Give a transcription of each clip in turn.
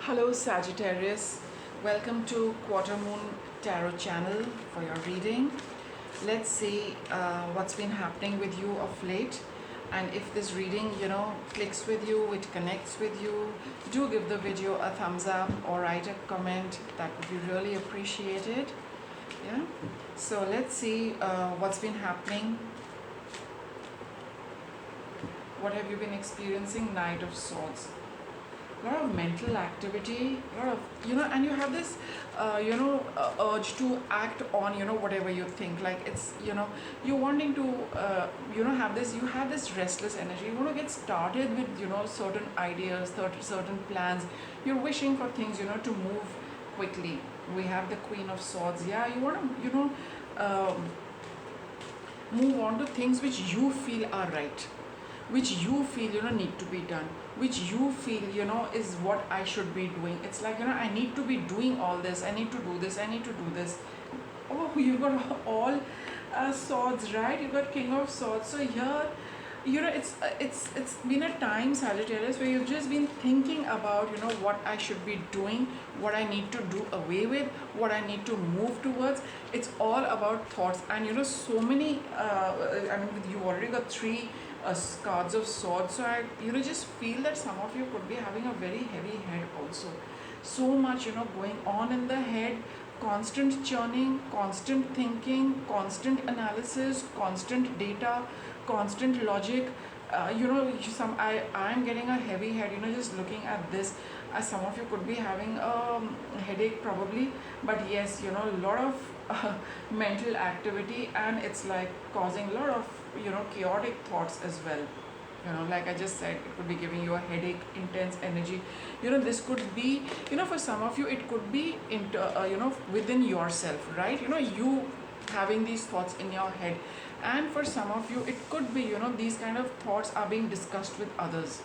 Hello Sagittarius, welcome to Quarter Moon Tarot channel for your reading. Let's see what's been happening with you of late, and if this reading clicks with you, it connects with you, do give the video a thumbs up or write a comment. That would be really appreciated. Yeah, so let's see what's been happening. What have you been experiencing? Knight of Swords. A lot of mental activity, a lot of and you have this urge to act on whatever you think, like it's you're wanting to have this, you have this restless energy. You want to get started with certain ideas, certain plans. You're wishing for things to move quickly. We have the Queen of Swords. Yeah, you want to move on to things which you feel are right, which you feel need to be done, which you feel is what I should be doing. It's like I need to be doing all this, I need to do this, I need to do this. Oh, you got all swords, right? You got King of Swords. So here it's been a time, Sagittarius, where you've just been thinking about what I should be doing, what I need to do away with, what I need to move towards. It's all about thoughts. And so many I mean, you already got three cards of swords. So I just feel that some of you could be having a very heavy head also. So much going on in the head, constant churning, constant thinking, constant analysis, constant data, constant logic. I'm getting a heavy head just looking at this. Some of you could be having a headache probably, but yes, a lot of mental activity, and it's like causing a lot of chaotic thoughts as well. Like I just said, it could be giving you a headache, intense energy. This could be for some of you it could be within yourself, right? You having these thoughts in your head. And for some of you it could be these kind of thoughts are being discussed with others,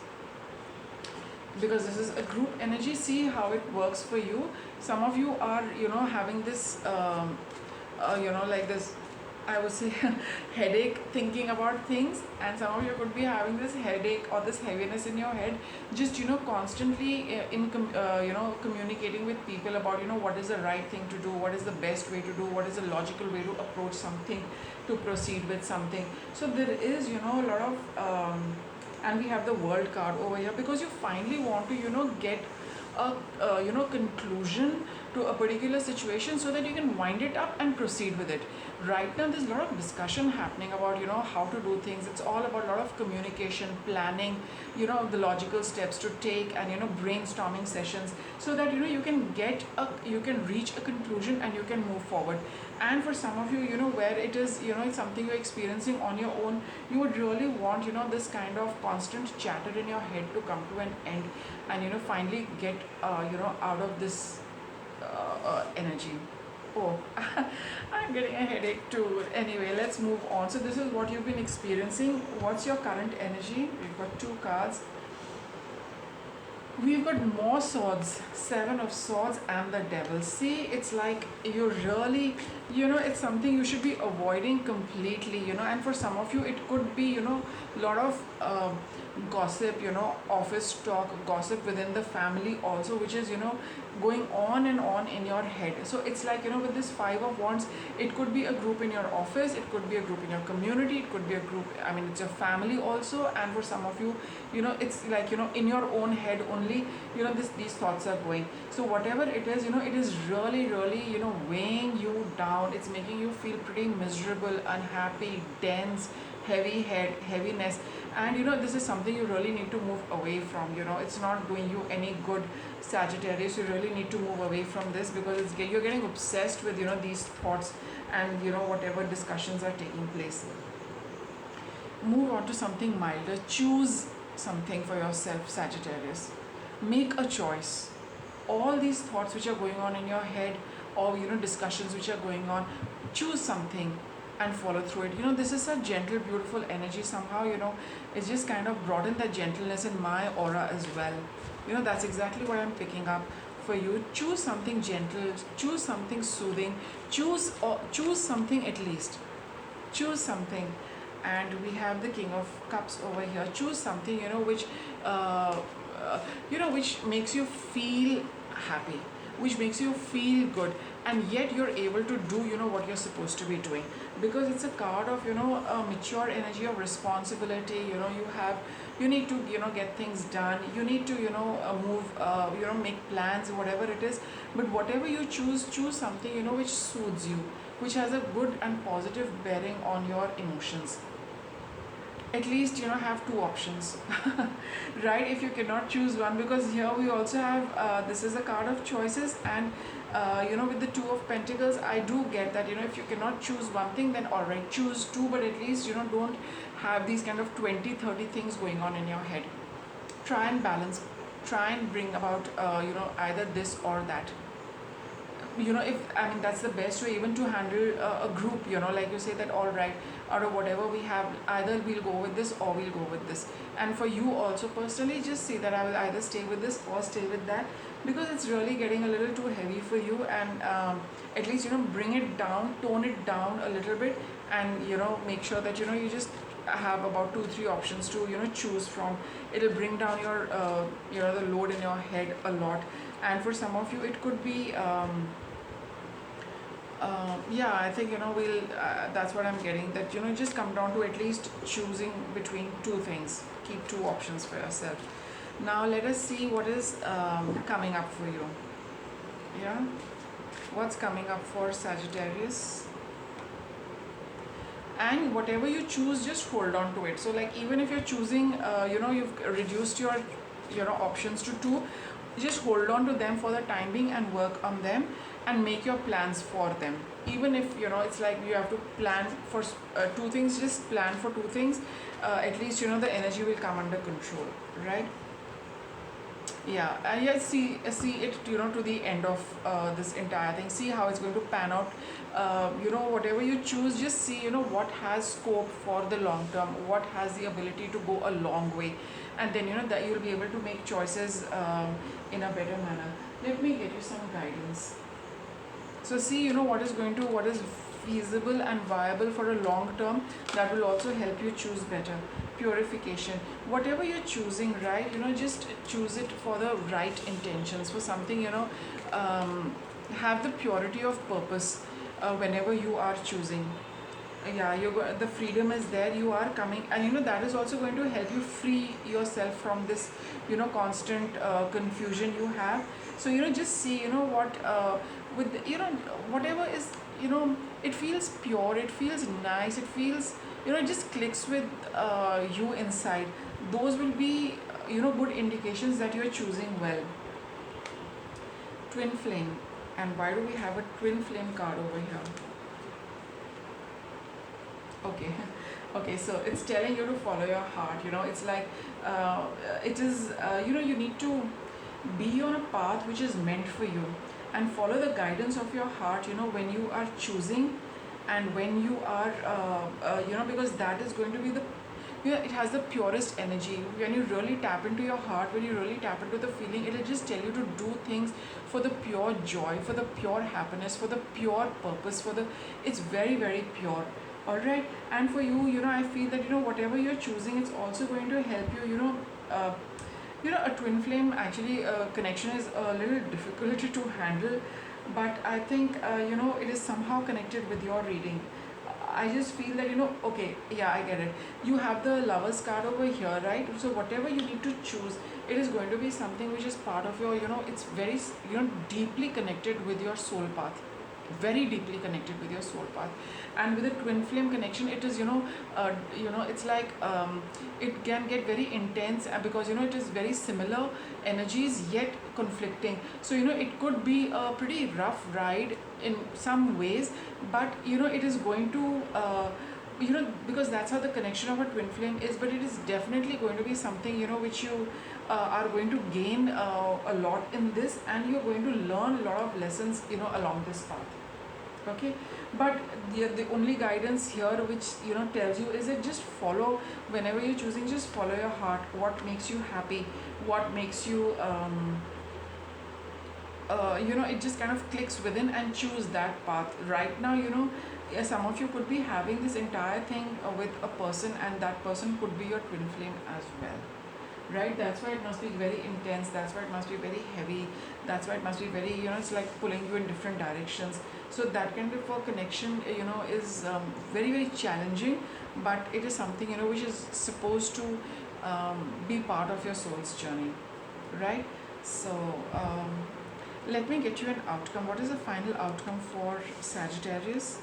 because this is a group energy. See how it works for you. Some of you are having this like this, I would say, headache thinking about things, and some of you could be having this headache or this heaviness in your head, just constantly communicating with people about what is the right thing to do, what is the best way to do, what is the logical way to approach something, to proceed with something. So there is a lot of and we have the World card over here, because you finally want to get a conclusion to a particular situation, so that you can wind it up and proceed with it. Right now there's a lot of discussion happening about how to do things. It's all about a lot of communication, planning, the logical steps to take, and brainstorming sessions, so that you can reach a conclusion and you can move forward. And for some of you where it is it's something you're experiencing on your own, you would really want this kind of constant chatter in your head to come to an end, and finally get out of this energy. Oh, I'm getting a headache too. Anyway, let's move on. So this is what you've been experiencing. What's your current energy? We've got two cards. We've got more swords, Seven of Swords and the Devil. See, it's like you really, it's something you should be avoiding completely, and for some of you it could be, a lot of gossip, office talk, gossip within the family also, which is, going on and on in your head. So it's like, with this Five of Wands, it could be a group in your office, it could be a group in your community, it could be a group, I mean, it's your family also. And for some of you, it's like, in your own head only, these thoughts are going. So whatever it is, it is really, really, weighing you down. It's making you feel pretty miserable, unhappy, dense, heavy head, heaviness. And this is something you really need to move away from. It's not doing you any good, Sagittarius. You really need to move away from this, because you're getting obsessed with these thoughts, and whatever discussions are taking place. Move on to something milder. Choose something for yourself, Sagittarius. Make a choice. All these thoughts which are going on in your head, or discussions which are going on, choose something and follow through it. This is a gentle, beautiful energy. Somehow it's just kind of brought in that gentleness in my aura as well. That's exactly what I'm picking up for you. Choose something gentle, choose something soothing, choose something, at least choose something. And we have the King of Cups over here. Choose something which which makes you feel happy, which makes you feel good, and yet you're able to do what you're supposed to be doing, because it's a card of a mature energy of responsibility. You need to get things done, you need to move, make plans, whatever it is. But whatever you choose something which soothes you, which has a good and positive bearing on your emotions. At least have two options. Right? If you cannot choose one, because here we also have this is a card of choices, and with the Two of Pentacles, I do get that if you cannot choose one thing, then all right, choose two, but at least don't have these kind of 20-30 things going on in your head. Try and balance, try and bring about either this or that. If I mean, that's the best way even to handle a group. Like you say that, all right, out of whatever we have, either we'll go with this or we'll go with this. And for you also personally, just say that I will either stay with this or stay with that, because it's really getting a little too heavy for you. And at least bring it down, tone it down a little bit, and make sure that you just have about 2-3 options to choose from. It'll bring down your the load in your head a lot. And for some of you it could be yeah, I think we'll that's what I'm getting, that just come down to at least choosing between two things. Keep two options for yourself. Now let us see what is coming up for you. Yeah, what's coming up for Sagittarius. And whatever you choose, just hold on to it. So like, even if you're choosing you've reduced your options to two, just hold on to them for the time being and work on them and make your plans for them. Even if it's like you have to plan for two things, just plan for two things. At least the energy will come under control, right? Yeah, and yeah, see it to the end of this entire thing. See how it's going to pan out. Whatever you choose, just see what has scope for the long term, what has the ability to go a long way, and then that you'll be able to make choices in a better manner. Let me get you some guidance. So see what is feasible and viable for a long term, that will also help you choose better. Purification, whatever you're choosing, right, just choose it for the right intentions, for something have the purity of purpose whenever you are choosing. Yeah, the freedom is there, you are coming, and that is also going to help you free yourself from this constant confusion you have. So just see what with whatever is it feels pure, it feels nice, it feels it just clicks with you inside. Those will be good indications that you're choosing well. Twin flame. And why do we have a twin flame card over here? Okay, so it's telling you to follow your heart. It's like it is you need to be on a path which is meant for you, and follow the guidance of your heart when you are choosing, and when you are because that is going to be the it has the purest energy. When you really tap into your heart, when you really tap into the feeling, it will just tell you to do things for the pure joy, for the pure happiness, for the pure purpose, it's very, very pure. All right. And for you I feel that whatever you're choosing, it's also going to help you a twin flame actually connection is a little difficult to handle, but I think it is somehow connected with your reading. I just feel that okay, yeah, I get it. You have the Lovers card over here, right? So whatever you need to choose, it is going to be something which is part of your it's very deeply connected with your soul path, very deeply connected with your soul path. And with the twin flame connection, it is it's like it can get very intense, because it is very similar energies yet conflicting. So it could be a pretty rough ride in some ways, but it is going to because that's how the connection of a twin flame is. But it is definitely going to be something which you are going to gain a lot in this, and you're going to learn a lot of lessons along this path. Okay, but the only guidance here which tells you is that just follow, whenever you're choosing, just follow your heart, what makes you happy, what makes you it just kind of clicks within, and choose that path. Right now some of you could be having this entire thing with a person, and that person could be your twin flame as well, right? That's why it must be very intense, that's why it must be very heavy, that's why it must be very, it's like pulling you in different directions. So that kind of a connection, is very, very challenging, but it is something, which is supposed to be part of your soul's journey, right? So let me get you an outcome. What is the final outcome for Sagittarius?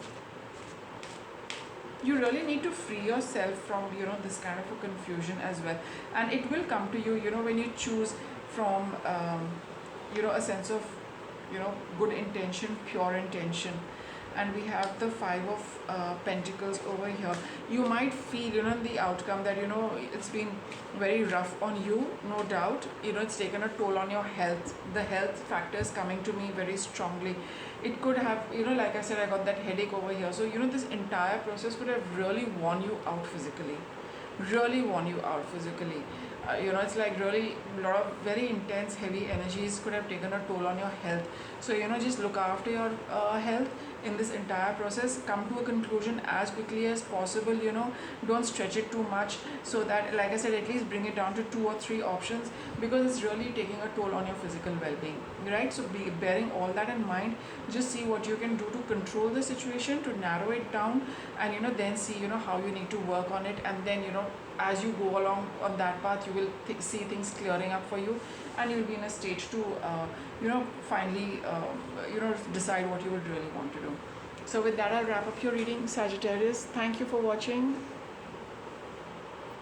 You really need to free yourself from this kind of a confusion as well, and it will come to you, when you choose from a sense of good intention, pure intention. And we have the Five of Pentacles over here. You might feel the outcome that it's been very rough on you, no doubt. It's taken a toll on your health. The health factor is coming to me very strongly. It could have, like I said, I got that headache over here. So this entire process could have really worn you out physically, really worn you out physically. It's like really a lot of very intense, heavy energies could have taken a toll on your health. So just look after your health in this entire process. Come to a conclusion as quickly as possible. Don't stretch it too much, so that, like I said, at least bring it down to 2 or 3 options, because it's really taking a toll on your physical well-being, right? So bearing all that in mind, just see what you can do to control the situation, to narrow it down, and then see how you need to work on it. And then as you go along on that path, you will see things clearing up for you, and you'll be in a state to finally decide what you would really want to do. So with that, I'll wrap up your reading, Sagittarius. Thank you for watching.